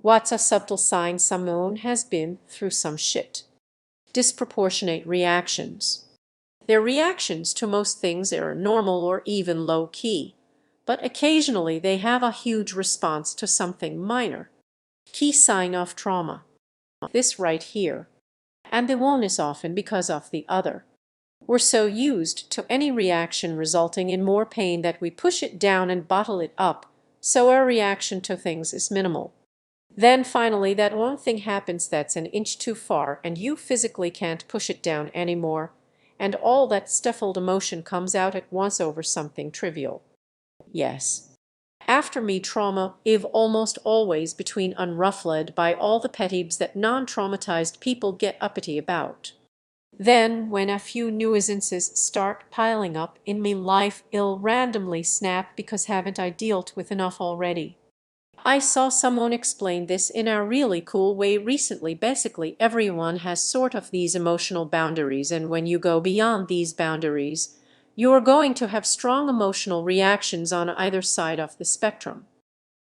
What's a subtle sign someone has been through some shit? Disproportionate reactions. Their reactions to most things are normal or even low-key, but occasionally they have a huge response to something minor. Key sign of trauma. This right here. And the one is often because of the other. We're so used to any reaction resulting in more pain that we push it down and bottle it up, so our reaction to things is minimal. Then finally that one thing happens that's an inch too far and you physically can't push it down anymore, and all that stifled emotion comes out at once over something trivial. Yes. After me trauma is almost always between unruffled by all the pettibes that non-traumatized people get uppity about. Then, when a few nuisances start piling up in me, life will randomly snap because haven't I dealt with enough already? I saw someone explain this in a really cool way recently. Basically, everyone has sort of these emotional boundaries, and when you go beyond these boundaries, you're going to have strong emotional reactions on either side of the spectrum.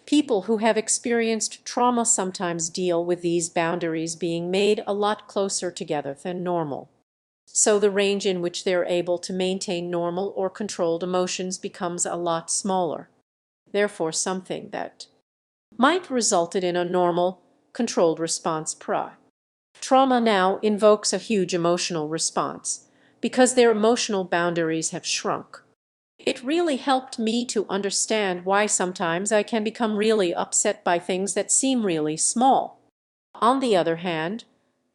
People who have experienced trauma sometimes deal with these boundaries being made a lot closer together than normal. So the range in which they're able to maintain normal or controlled emotions becomes a lot smaller. Therefore, something that might resulted in a normal, controlled response trauma now invokes a huge emotional response because their emotional boundaries have shrunk. It really helped me to understand why sometimes I can become really upset by things that seem really small. On the other hand,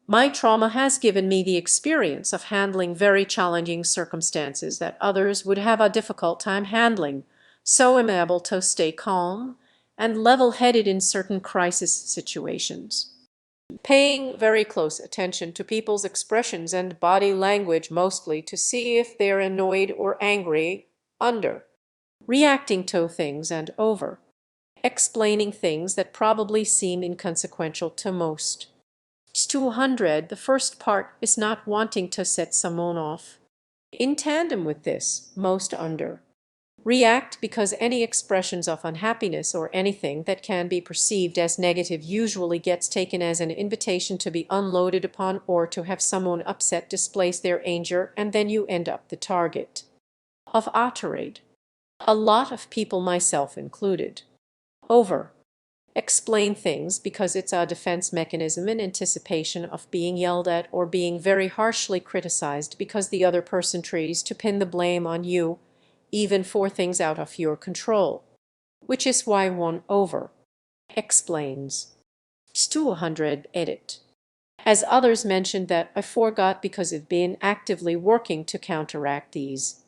my trauma has given me the experience of handling very challenging circumstances that others would have a difficult time handling, so I'm able to stay calm and level-headed in certain crisis situations. Paying very close attention to people's expressions and body language, mostly to see if they're annoyed or angry, under reacting to things and over explaining things that probably seem inconsequential to most. 200. The first part is not wanting to set someone off. In tandem with this, most under react because any expressions of unhappiness or anything that can be perceived as negative usually gets taken as an invitation to be unloaded upon or to have someone upset displace their anger, and then you end up the target of a tirade. A lot of people, myself included, over explain things because it's a defense mechanism in anticipation of being yelled at or being very harshly criticized because the other person tries to pin the blame on you, even for things out of your control, which is why one over explains. 200. Edit. As others mentioned that I forgot because I've been actively working to counteract these.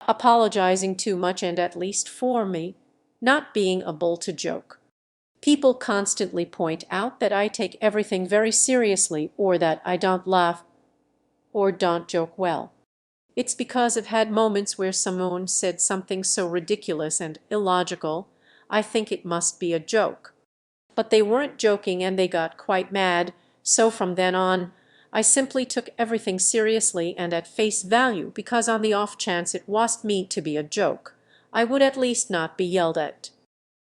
Apologizing too much and at least for me, not being able to joke. People constantly point out that I take everything very seriously or that I don't laugh or don't joke well. It's because I've had moments where someone said something so ridiculous and illogical, I think it must be a joke. But they weren't joking and they got quite mad, so from then on, I simply took everything seriously and at face value because on the off chance it was meant to be a joke, I would at least not be yelled at.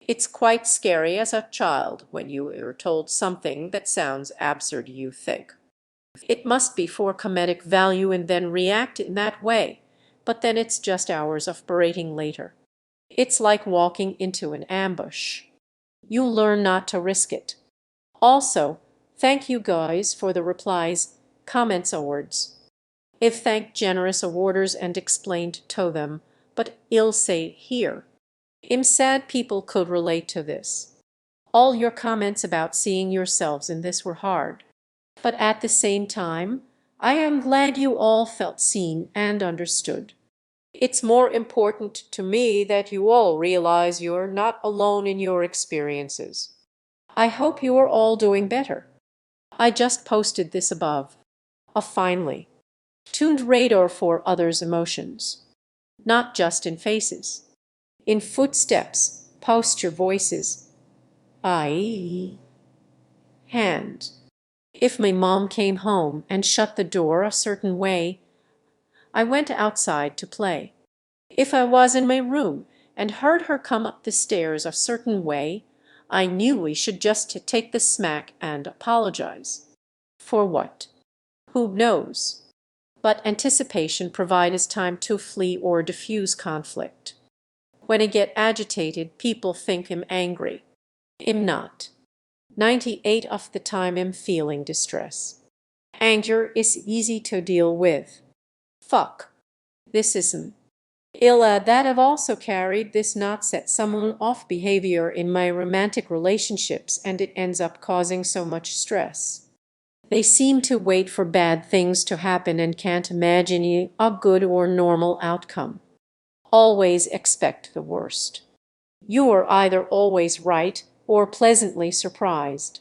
It's quite scary as a child when you are told something that sounds absurd. You think it must be for comedic value and then react in that way, but then it's just hours of berating later. It's like walking into an ambush. You learn not to risk it. Also, thank you guys for the replies, comments, awards. I've thanked generous awarders and explained to them, but I'll say here, I'm sad people could relate to this. All your comments about seeing yourselves in this were hard. But at the same time, I am glad you all felt seen and understood. It's more important to me that you all realize you're not alone in your experiences. I hope you are all doing better. I just posted this above. A finely tuned radar for others' emotions, not just in faces, in footsteps, posture, voices, i.e., hand. If my mom came home and shut the door a certain way, I went outside to play. If I was in my room and heard her come up the stairs a certain way, I knew we should just take the smack and apologize. For what? Who knows? But anticipation provides time to flee or diffuse conflict. When I get agitated, people think I'm angry. I'm not. 98 of the time I'm feeling distress. Anger is easy to deal with. Fuck. This isn't. Illa that I've also carried this not set someone off behavior in my romantic relationships, and it ends up causing so much stress. They seem to wait for bad things to happen and can't imagine a good or normal outcome. Always expect the worst. You are either always right or pleasantly surprised.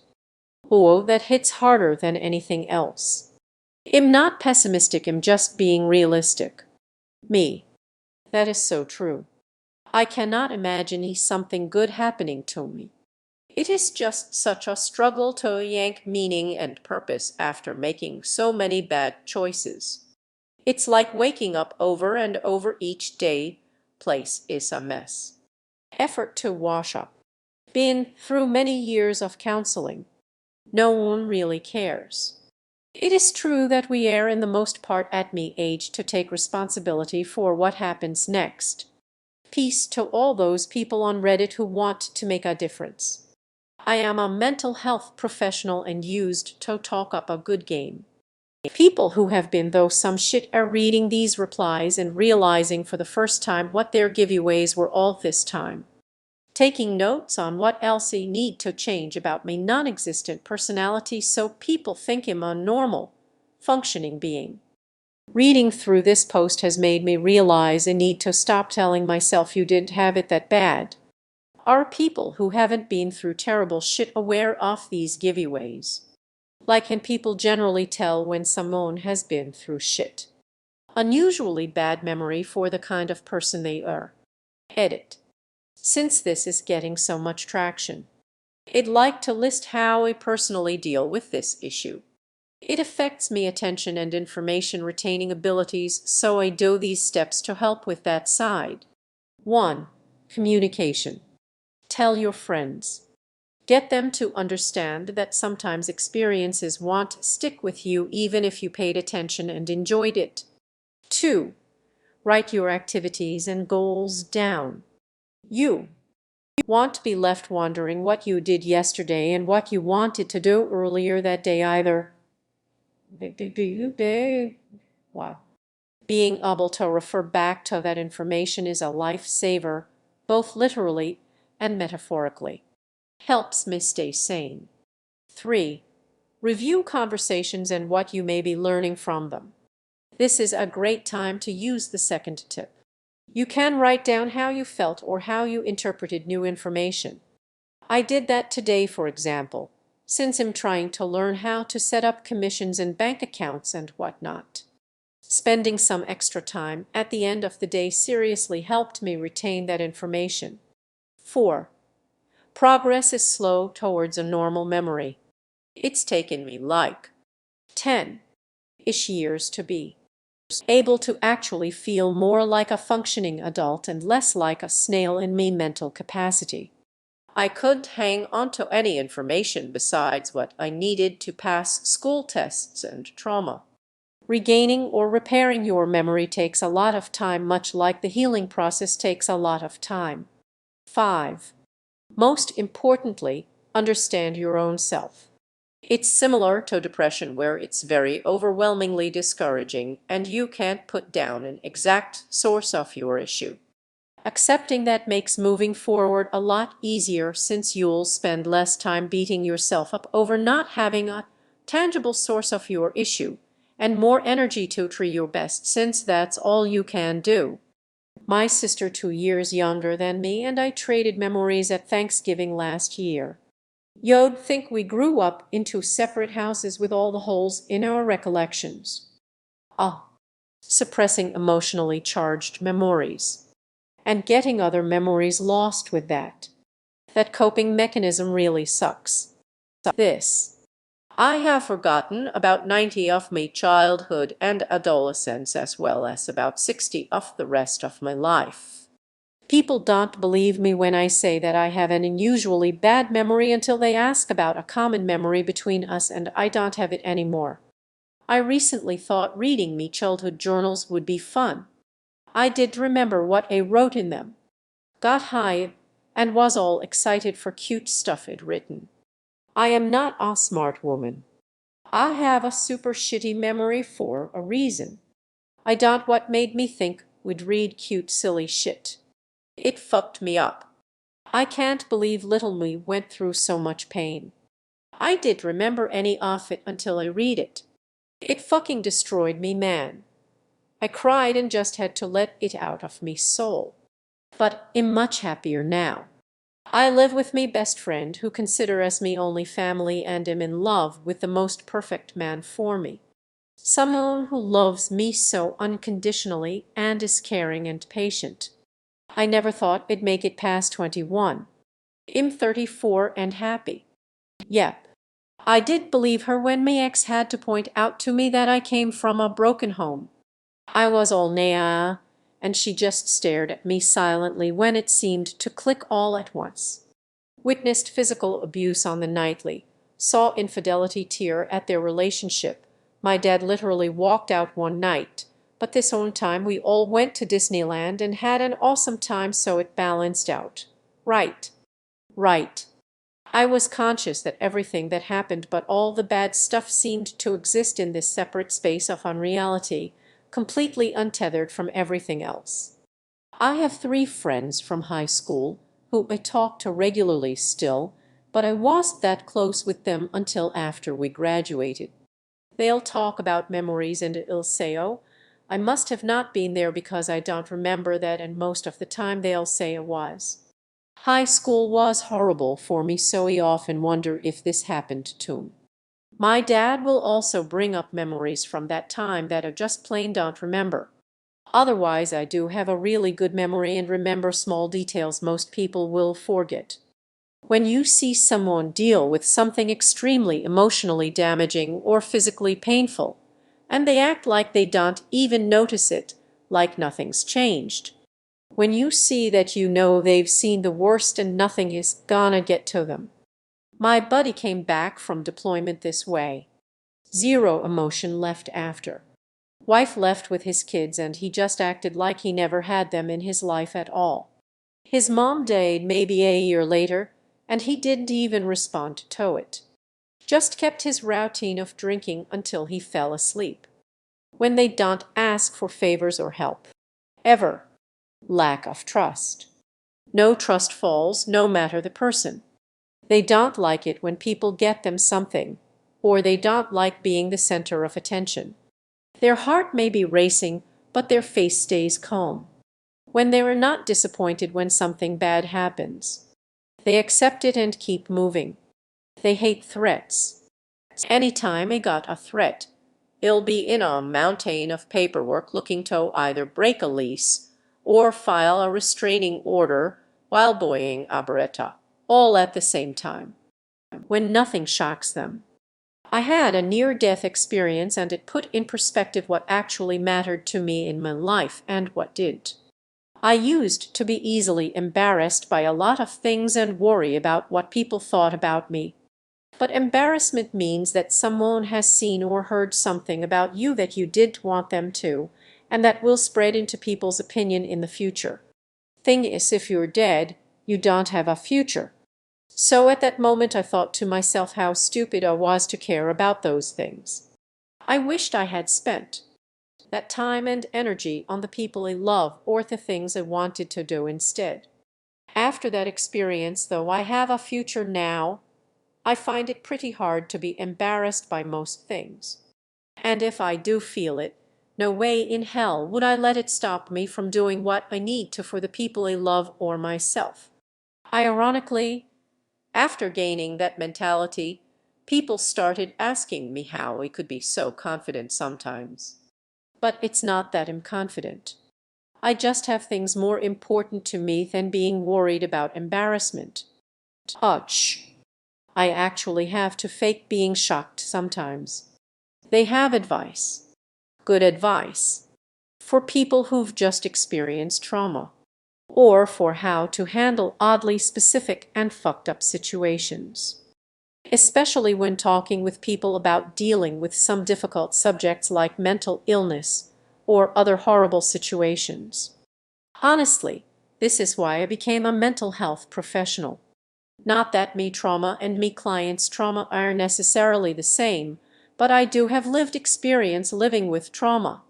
Oh, that hits harder than anything else. I'm not pessimistic, I'm just being realistic. Me. That is so true. I cannot imagine something good happening to me. It is just such a struggle to yank meaning and purpose after making so many bad choices. It's like waking up over and over each day. Place is a mess. Effort to wash up. Been through many years of counseling. No one really cares. It is true that we err in the most part at me age to take responsibility for what happens next. Peace to all those people on Reddit who want to make a difference. I am a mental health professional and used to talk up a good game. People who have been through some shit are reading these replies and realizing for the first time what their giveaways were all this time. Taking notes on what else I need to change about my non-existent personality so people think I'm a normal, functioning being. Reading through this post has made me realize I need to stop telling myself you didn't have it that bad. Are people who haven't been through terrible shit aware of these giveaways? Like, can people generally tell when someone has been through shit? Unusually bad memory for the kind of person they are. Edit. Since this is getting so much traction, I'd like to list how I personally deal with this issue. It affects me attention and information retaining abilities, so I do these steps to help with that side. 1. Communication. Tell your friends. Get them to understand that sometimes experiences won't stick with you even if you paid attention and enjoyed it. 2. Write your activities and goals down. You won't be left wondering what you did yesterday and what you wanted to do earlier that day either. Wow. Being able to refer back to that information is a lifesaver, both literally and metaphorically. Helps me stay sane. 3. Review conversations and what you may be learning from them. This is a great time to use the second tip. You can write down how you felt or how you interpreted new information. I did that today, for example, since I'm trying to learn how to set up commissions and bank accounts and whatnot. Spending some extra time at the end of the day seriously helped me retain that information. 4. Progress is slow towards a normal memory. It's taken me like 10-ish years to be able to actually feel more like a functioning adult and less like a snail in me mental capacity. I couldn't hang on to any information besides what I needed to pass school tests and trauma. Regaining or repairing your memory takes a lot of time, much like the healing process takes a lot of time. 5. Most importantly, understand your own self. It's similar to depression, where it's very overwhelmingly discouraging and you can't put down an exact source of your issue. Accepting that makes moving forward a lot easier, since you'll spend less time beating yourself up over not having a tangible source of your issue, and more energy to try your best, since that's all you can do. My sister 2 years younger than me and I traded memories at Thanksgiving last year. You'd think we grew up into separate houses with all the holes in our recollections. Suppressing emotionally charged memories. And getting other memories lost with that. That coping mechanism really sucks. I have forgotten about 90 of my childhood and adolescence, as well as about 60 of the rest of my life. People don't believe me when I say that I have an unusually bad memory until they ask about a common memory between us, and I don't have it anymore. I recently thought reading me childhood journals would be fun. I did remember what I wrote in them, got high, and was all excited for cute stuff I'd written. I am not a smart woman. I have a super shitty memory for a reason. I don't what made me think we'd read cute silly shit. It fucked me up. I can't believe little me went through so much pain. I did remember any of it until I read it. It fucking destroyed me, man. I cried and just had to let it out of me soul. But I'm much happier now. I live with me best friend who consider as me only family and am in love with the most perfect man for me. Someone who loves me so unconditionally and is caring and patient. I never thought I'd make it past 21. I'm 34 and happy. Yep. I did believe her when my ex had to point out to me that I came from a broken home. I was all nah, and she just stared at me silently when it seemed to click all at once. Witnessed physical abuse on the nightly, saw infidelity tear at their relationship. My dad literally walked out one night, but this one time we all went to Disneyland and had an awesome time, so it balanced out. Right. Right. I was conscious that everything that happened but all the bad stuff seemed to exist in this separate space of unreality, completely untethered from everything else. I have 3 friends from high school who I talk to regularly still, but I wasn't that close with them until after we graduated. They'll talk about memories and I'll say, oh, I must have not been there because I don't remember that, and most of the time they'll say I was. High school was horrible for me, so I often wonder if this happened to him. My dad will also bring up memories from that time that I just plain don't remember. Otherwise, I do have a really good memory and remember small details most people will forget. When you see someone deal with something extremely emotionally damaging or physically painful, and they act like they don't even notice it, like nothing's changed. When you see that, you know they've seen the worst and nothing is gonna get to them. My buddy came back from deployment this way. Zero emotion left after. Wife left with his kids and he just acted like he never had them in his life at all. His mom died maybe a year later, and he didn't even respond to it. Just kept his routine of drinking until he fell asleep. When they don't ask for favors or help. Ever. Lack of trust. No trust falls, no matter the person. They don't like it when people get them something, or they don't like being the center of attention. Their heart may be racing, but their face stays calm. When they are not disappointed when something bad happens, they accept it and keep moving. They hate threats. Anytime I got a threat, it'll be in a mountain of paperwork looking to either break a lease or file a restraining order while buoying a beretta, all at the same time. When nothing shocks them. I had a near-death experience and it put in perspective what actually mattered to me in my life and what didn't. I used to be easily embarrassed by a lot of things and worry about what people thought about me. But embarrassment means that someone has seen or heard something about you that you didn't want them to, and that will spread into people's opinion in the future. Thing is, if you're dead, you don't have a future. So at that moment I thought to myself how stupid I was to care about those things. I wished I had spent that time and energy on the people I love or the things I wanted to do instead. After that experience, though I have a future now, I find it pretty hard to be embarrassed by most things. And if I do feel it, no way in hell would I let it stop me from doing what I need to for the people I love or myself. Ironically, after gaining that mentality, people started asking me how I could be so confident sometimes. But it's not that I'm confident. I just have things more important to me than being worried about embarrassment. Ouch. I actually have to fake being shocked sometimes. They have advice. Good advice. For people who've just experienced trauma. or for how to handle oddly specific and fucked up situations. Especially when talking with people about dealing with some difficult subjects like mental illness or other horrible situations. Honestly, this is why I became a mental health professional. Not that me trauma and me clients' trauma are necessarily the same, but I do have lived experience living with trauma.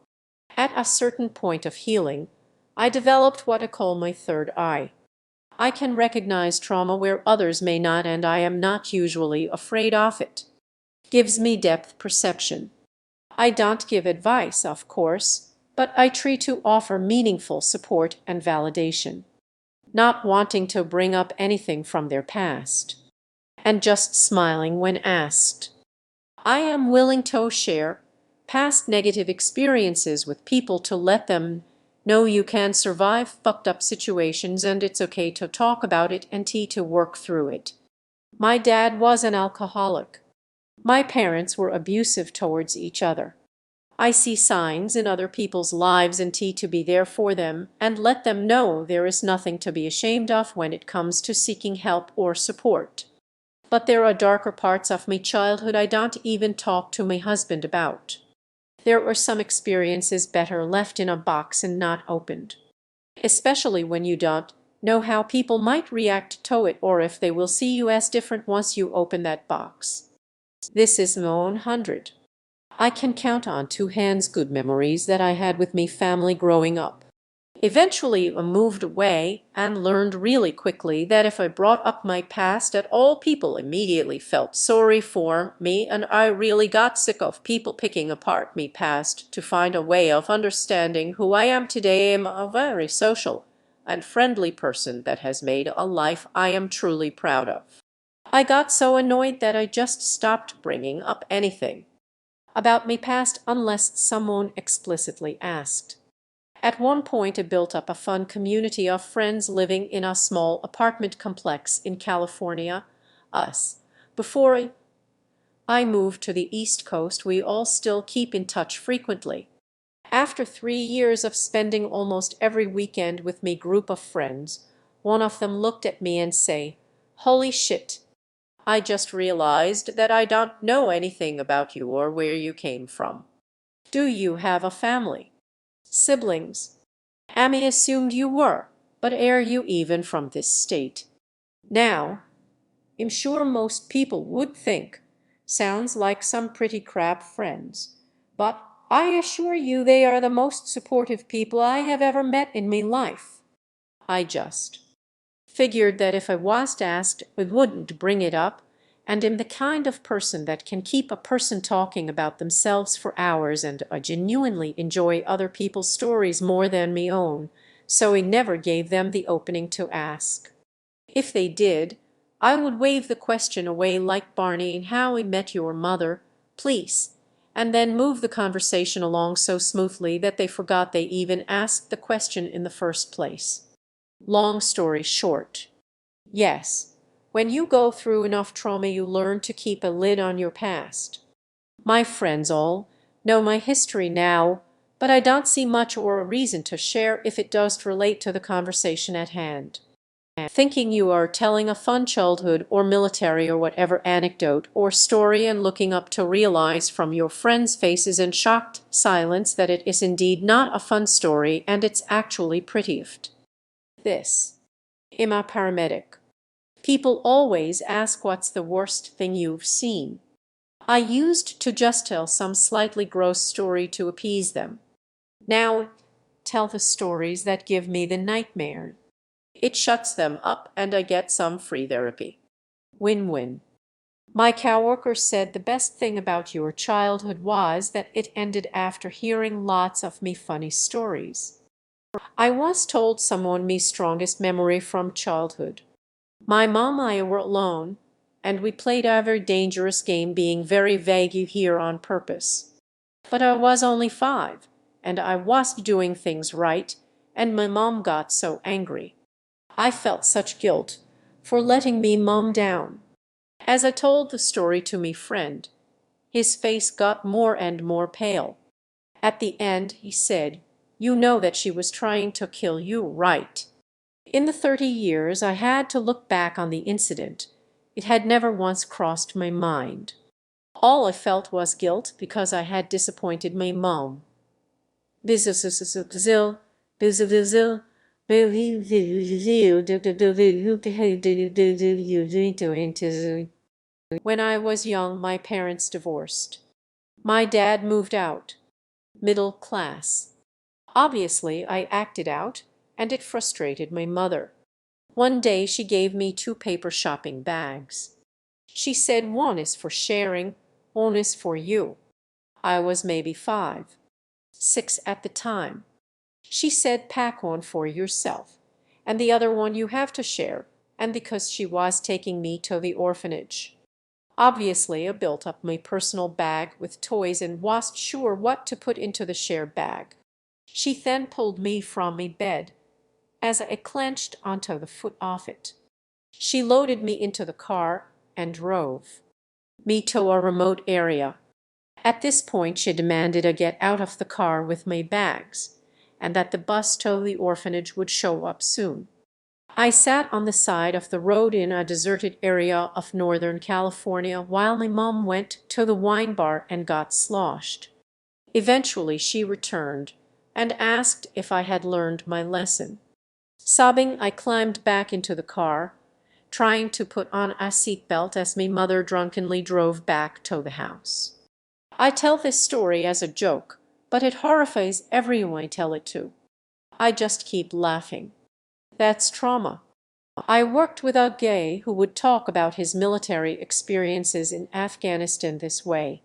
At a certain point of healing, I developed what I call my third eye. I can recognize trauma where others may not, and I am not usually afraid of it. Gives me depth perception. I don't give advice, of course, but I try to offer meaningful support and validation, not wanting to bring up anything from their past, and just smiling when asked. I am willing to share past negative experiences with people to let them know you can survive fucked up situations and it's okay to talk about it and to work through it. My dad was an alcoholic. My parents were abusive towards each other. I see signs in other people's lives and to be there for them and let them know there is nothing to be ashamed of when it comes to seeking help or support. But there are darker parts of my childhood I don't even talk to my husband about. There are some experiences better left in a box and not opened, especially when you don't know how people might react to it or if they will see you as different once you open that box. This is my own 100. I can count on two hands good memories that I had with me family growing up. Eventually, I moved away and learned really quickly that if I brought up my past at all, people immediately felt sorry for me, and I really got sick of people picking apart me past to find a way of understanding who I am today. I am a very social and friendly person that has made a life I am truly proud of. I got so annoyed that I just stopped bringing up anything about me past unless someone explicitly asked. At one point, I built up a fun community of friends living in a small apartment complex in California. Us. Before I moved to the East Coast, we all still keep in touch frequently. After 3 years of spending almost every weekend with me group of friends, one of them looked at me and say, "Holy shit, I just realized that I don't know anything about you or where you came from. Do you have a family? Siblings? Amy assumed you were, but are you even from this state?" Now, I'm sure most people would think, sounds like some pretty crap friends, but I assure you they are the most supportive people I have ever met in my life. I just figured that if I was asked, I wouldn't bring it up, and am the kind of person that can keep a person talking about themselves for hours, and I genuinely enjoy other people's stories more than my own, so I never gave them the opening to ask. If they did, I would wave the question away like Barney in How I Met Your Mother, please, and then move the conversation along so smoothly that they forgot they even asked the question in the first place. Long story short, yes, when you go through enough trauma, you learn to keep a lid on your past. My friends all know my history now, but I don't see much or a reason to share if it does relate to the conversation at hand. Thinking you are telling a fun childhood or military or whatever anecdote or story and looking up to realize from your friends' faces and shocked silence that it is indeed not a fun story and it's actually prettiest. This. I'm a paramedic. People always ask what's the worst thing you've seen. I used to just tell some slightly gross story to appease them. Now, tell the stories that give me the nightmare. It shuts them up and I get some free therapy. Win-win. My coworker said the best thing about your childhood was that it ended after hearing lots of me funny stories. I once told someone me strongest memory from childhood. My mom and I were alone, and we played a very dangerous game, being very vague here on purpose. But I was only 5, and I was doing things right, and my mom got so angry. I felt such guilt for letting me mom down. As I told the story to me friend, his face got more and more pale. At the end, he said, "You know that she was trying to kill you, right?" In the 30 years I had to look back on the incident, it had never once crossed my mind. All I felt was guilt because I had disappointed my mom. Bizil, bizil, When I was young, my parents divorced. My dad moved out, middle class. Obviously, I acted out, and it frustrated my mother. One day she gave me 2 paper shopping bags. She said one is for sharing, one is for you. I was maybe 5, 6 at the time. She said pack one for yourself, and the other one you have to share, and because she was taking me to the orphanage. Obviously, I built up my personal bag with toys and wasn't sure what to put into the shared bag. She then pulled me from my bed as I clenched onto the foot of it. She loaded me into the car and drove me to a remote area. At this point, she demanded I get out of the car with my bags, and that the bus to the orphanage would show up soon. I sat on the side of the road in a deserted area of Northern California while my mom went to the wine bar and got sloshed. Eventually she returned and asked if I had learned my lesson. Sobbing, I climbed back into the car, trying to put on a seatbelt as my mother drunkenly drove back to the house. I tell this story as a joke, but it horrifies everyone I tell it to. I just keep laughing. That's trauma. I worked with a gay who would talk about his military experiences in Afghanistan this way.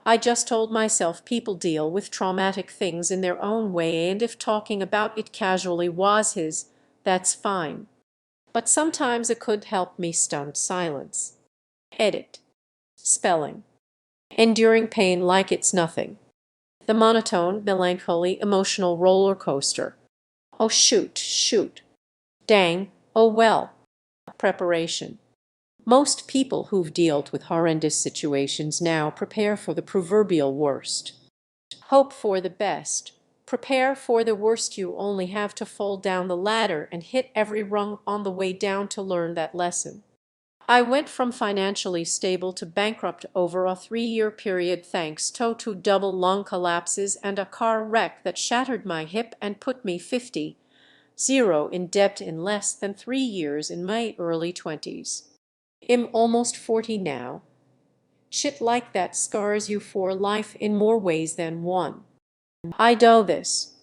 I just told myself people deal with traumatic things in their own way, and if talking about it casually was his, that's fine. But sometimes it could help me stunned silence. Edit. Spelling. Enduring pain like it's nothing. The monotone, melancholy, emotional roller coaster. Oh shoot, shoot. Dang, oh well. Preparation. Most people who've dealt with horrendous situations now prepare for the proverbial worst. Hope for the best. Prepare for the worst. You only have to fall down the ladder and hit every rung on the way down to learn that lesson. I went from financially stable to bankrupt over a 3-year period thanks to 2 double lung collapses and a car wreck that shattered my hip and put me 50-0 in debt in less than 3 years in my early 20s. I'm almost 40 now. Shit like that scars you for life in more ways than one. I do this.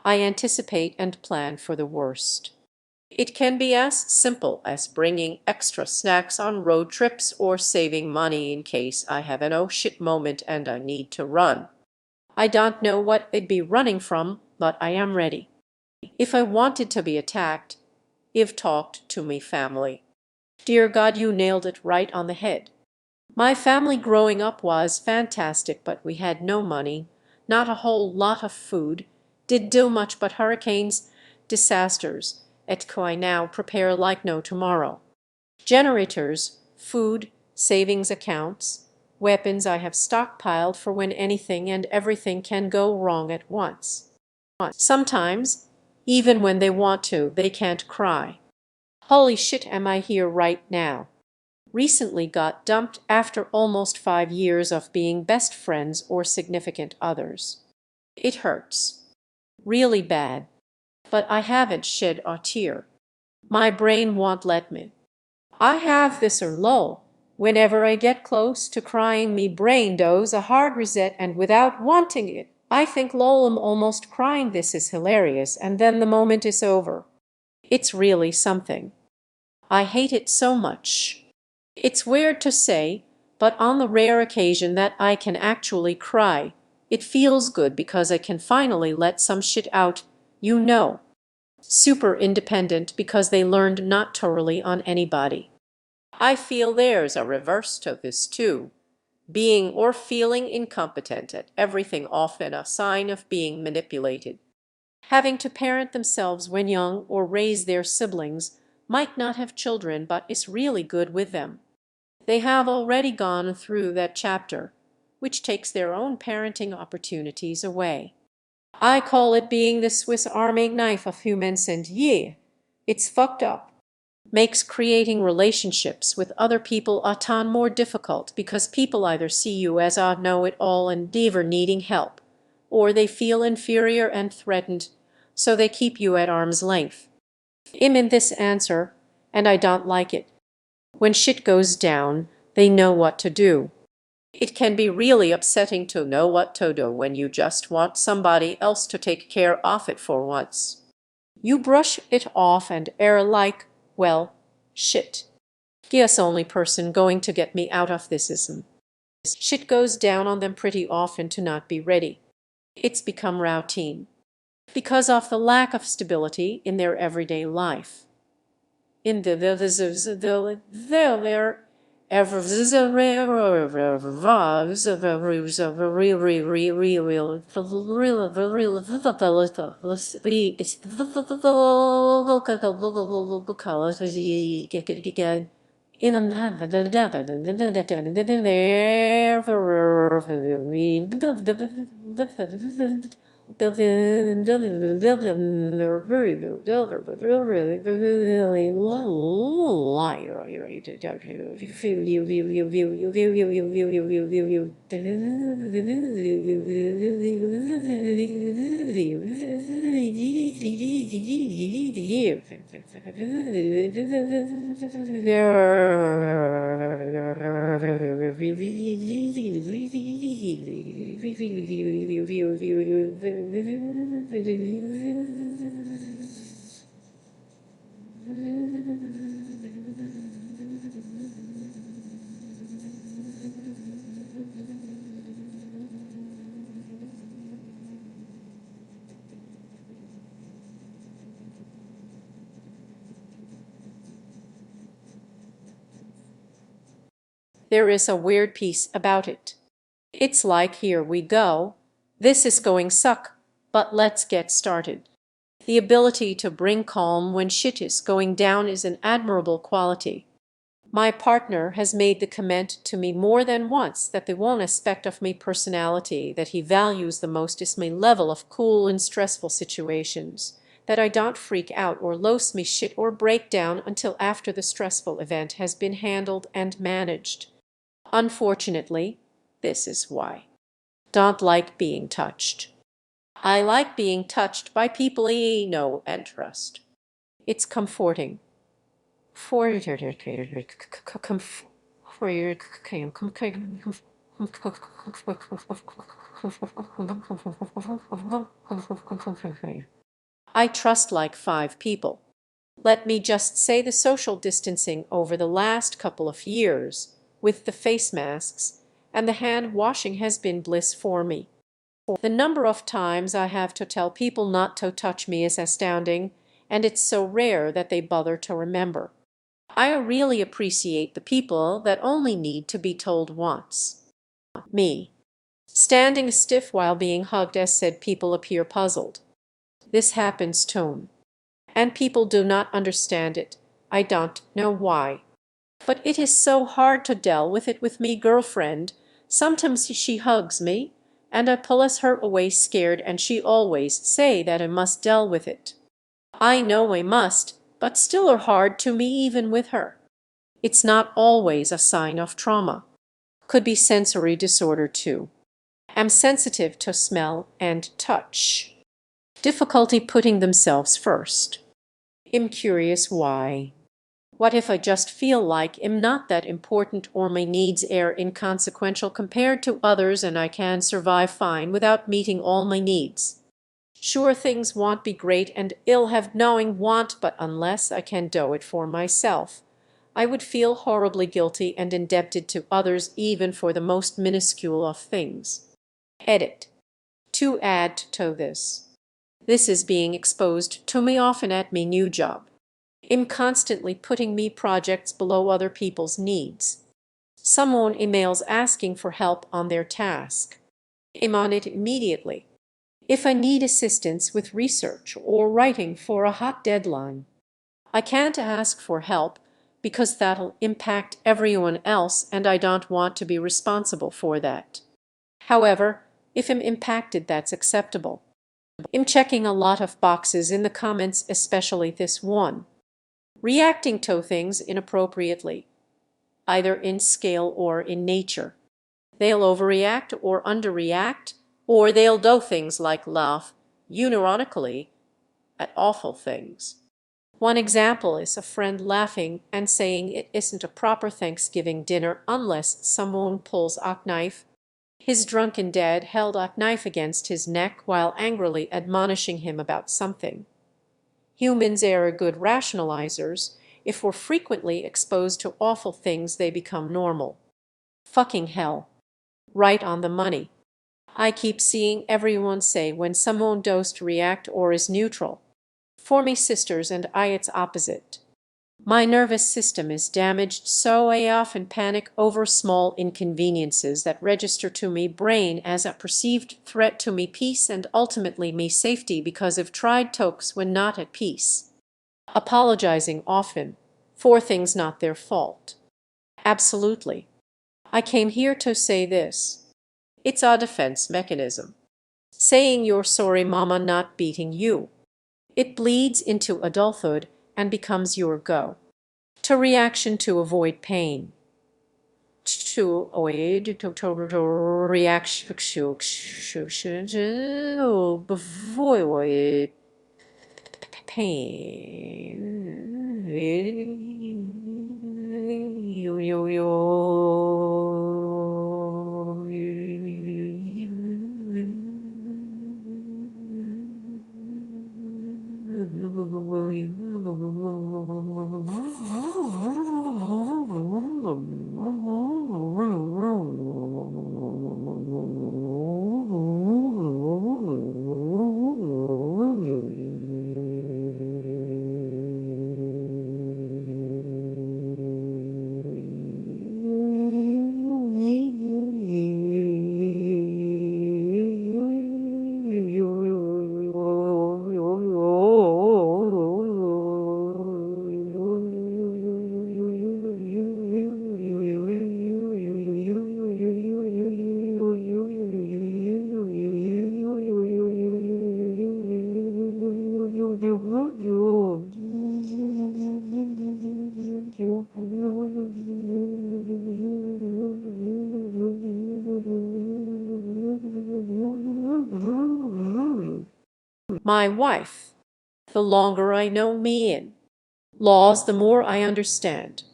I anticipate and plan for the worst. It can be as simple as bringing extra snacks on road trips or saving money in case I have an oh shit moment and I need to run. I don't know what I'd be running from, but I am ready. If I wanted to be attacked, I've talked to me family. Dear God, you nailed it right on the head. My family growing up was fantastic, but we had no money, not a whole lot of food, did do much but hurricanes, disasters, et quoi now prepare like no tomorrow. Generators, food, savings accounts, weapons I have stockpiled for when anything and everything can go wrong at once. Sometimes, even when they want to, they can't cry. Holy shit, am I here right now? Recently got dumped after almost 5 years of being best friends or significant others. It hurts. Really bad. But I haven't shed a tear. My brain won't let me. I have this lull. Whenever I get close to crying, me brain does a hard reset, and without wanting it, I think lol, I'm almost crying, this is hilarious, and then the moment is over. It's really something. I hate it so much. It's weird to say, but on the rare occasion that I can actually cry, it feels good because I can finally let some shit out, you know. Super independent because they learned not to rely on anybody. I feel there's a reverse to this too. Being or feeling incompetent at everything, often a sign of being manipulated. Having to parent themselves when young or raise their siblings, might not have children but is really good with them. They have already gone through that chapter, which takes their own parenting opportunities away. I call it being the Swiss Army knife of humans, and yeah, It's fucked up. Makes creating relationships with other people a ton more difficult because people either see you as a know-it-all and never needing help, or they feel inferior and threatened, so they keep you at arm's length. I'm in this answer, and I don't like it. When shit goes down, they know what to do. It can be really upsetting to know what to do when you just want somebody else to take care of it for once. You brush it off and air like, well, shit. Guess only person going to get me out of this ism. Shit goes down on them pretty often to not be ready. It's become routine because of the lack of stability in their everyday life. In the there ever in there is a weird piece about it. It's like, here we go. This is going suck, but let's get started. The ability to bring calm when shit is going down is an admirable quality. My partner has made the comment to me more than once that the one aspect of my personality that he values the most is my level of cool in stressful situations, that I don't freak out or lose me shit or break down until after the stressful event has been handled and managed. Unfortunately, this is why. Don't like being touched. I like being touched by people I know and trust. It's comforting. I trust like 5 people. Let me just say the social distancing over the last couple of years, with the face masks and the hand washing, has been bliss for me. The number of times I have to tell people not to touch me is astounding, and it's so rare that they bother to remember. I really appreciate the people that only need to be told once. Me. Standing stiff while being hugged, as said, people appear puzzled. This happens too. And people do not understand it. I don't know why. But it is so hard to deal with it with me girlfriend. Sometimes she hugs me, and I pulls her away scared, and she always say that I must deal with it. I know I must, but still are hard to me even with her. It's not always a sign of trauma. Could be sensory disorder too. Am sensitive to smell and touch. Difficulty putting themselves first. I'm curious why. What if I just feel like I'm not that important, or my needs are inconsequential compared to others, and I can survive fine without meeting all my needs? Sure, things won't be great and I'll have knowing want, but unless I can do it for myself, I would feel horribly guilty and indebted to others even for the most minuscule of things. Edit. To add to this. This is being exposed to me often at me new job. I'm constantly putting me projects below other people's needs. Someone emails asking for help on their task. I'm on it immediately. If I need assistance with research or writing for a hot deadline, I can't ask for help because that'll impact everyone else and I don't want to be responsible for that. However, if I'm impacted, that's acceptable. I'm checking a lot of boxes in the comments, especially this one. reacting to things inappropriately, either in scale or in nature. They'll overreact or underreact, or they'll do things like laugh unironically at awful things. One example is a friend laughing and saying it isn't a proper Thanksgiving dinner unless someone pulls a knife. His drunken dad held a knife against his neck while angrily admonishing him about something. Humans are good rationalizers. If we're frequently exposed to awful things, they become normal. Fucking hell. Right on the money. I keep seeing everyone say when someone does react or is neutral. For me sisters and I it's opposite. My nervous system is damaged, so I often panic over small inconveniences that register to me brain as a perceived threat to me peace and ultimately me safety because I've tried tokes when not at peace. Apologizing often for things not their fault. Absolutely. I came here to say this. It's a defense mechanism. Saying you're sorry mama not beating you. It bleeds into adulthood and becomes your go. To reaction to avoid pain. To avoid to reaction to avoid my wife. The longer I know me in laws, the more I understand.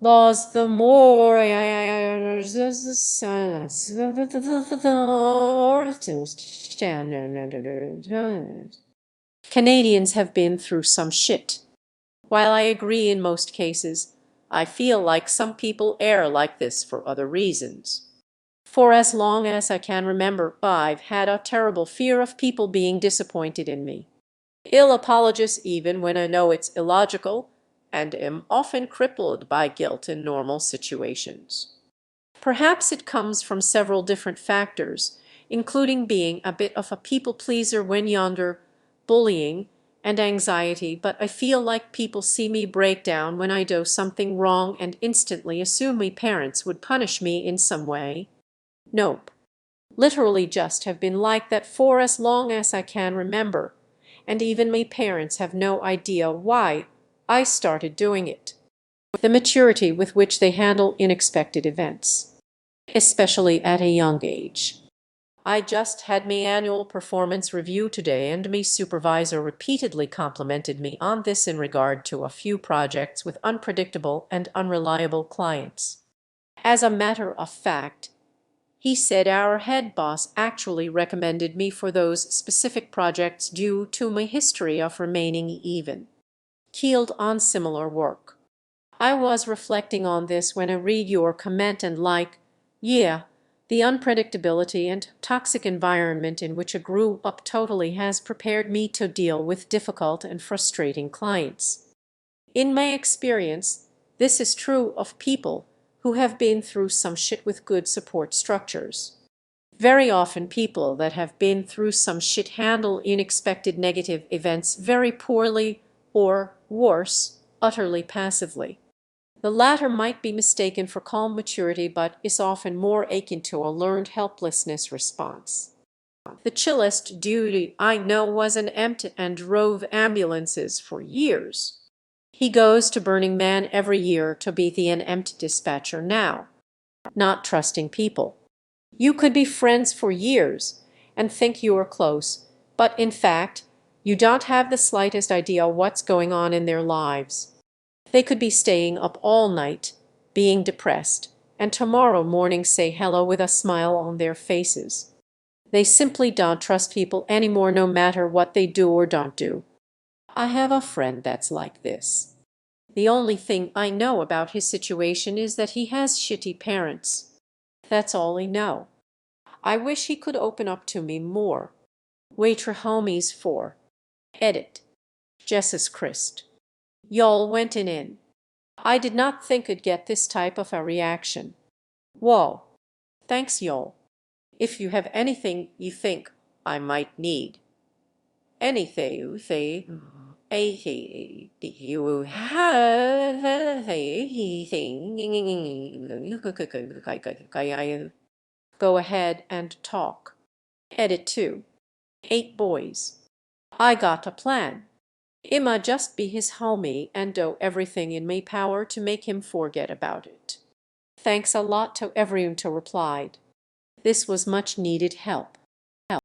Laws, the more I understand. Canadians have been through some shit. While I agree in most cases, I feel like some people err like this for other reasons. For as long as I can remember, I've had a terrible fear of people being disappointed in me. Ill apologist even when I know it's illogical, and am often crippled by guilt in normal situations. Perhaps it comes from several different factors, including being a bit of a people pleaser when younger, bullying, and anxiety, but I feel like people see me break down when I do something wrong and instantly assume my parents would punish me in some way. Nope. Literally just have been like that for as long as I can remember, and even my parents have no idea why I started doing it. The maturity with which they handle unexpected events, especially at a young age. I just had my annual performance review today and my supervisor repeatedly complimented me on this in regard to a few projects with unpredictable and unreliable clients. As a matter of fact, he said our head boss actually recommended me for those specific projects due to my history of remaining even keeled on similar work. I was reflecting on this when I read your comment and like, yeah, the unpredictability and toxic environment in which I grew up totally has prepared me to deal with difficult and frustrating clients. In my experience, this is true of people who have been through some shit with good support structures. Very often people that have been through some shit handle unexpected negative events very poorly or, worse, utterly passively. The latter might be mistaken for calm maturity but is often more akin to a learned helplessness response. The chillest duty I know was an EMT and drove ambulances for years. He goes to Burning Man every year to be the empty dispatcher now, not trusting people. You could be friends for years and think you are close, but in fact, you don't have the slightest idea what's going on in their lives. They could be staying up all night, being depressed, and tomorrow morning say hello with a smile on their faces. They simply don't trust people anymore, no matter what they do or don't do. I have a friend that's like this. The only thing I know about his situation is that he has shitty parents. That's all I know. I wish he could open up to me more. Waiter homies for. Edit. Jesus Christ. Y'all went in. I did not think I'd get this type of a reaction. Whoa. Thanks, y'all. If you have anything you think I might need. Anything you think you have anything. Go ahead and talk. Edit 2. 8 boys. I got a plan. I'ma just be his homie and do everything in my power to make him forget about it. Thanks a lot to everyone who replied. This was much needed help.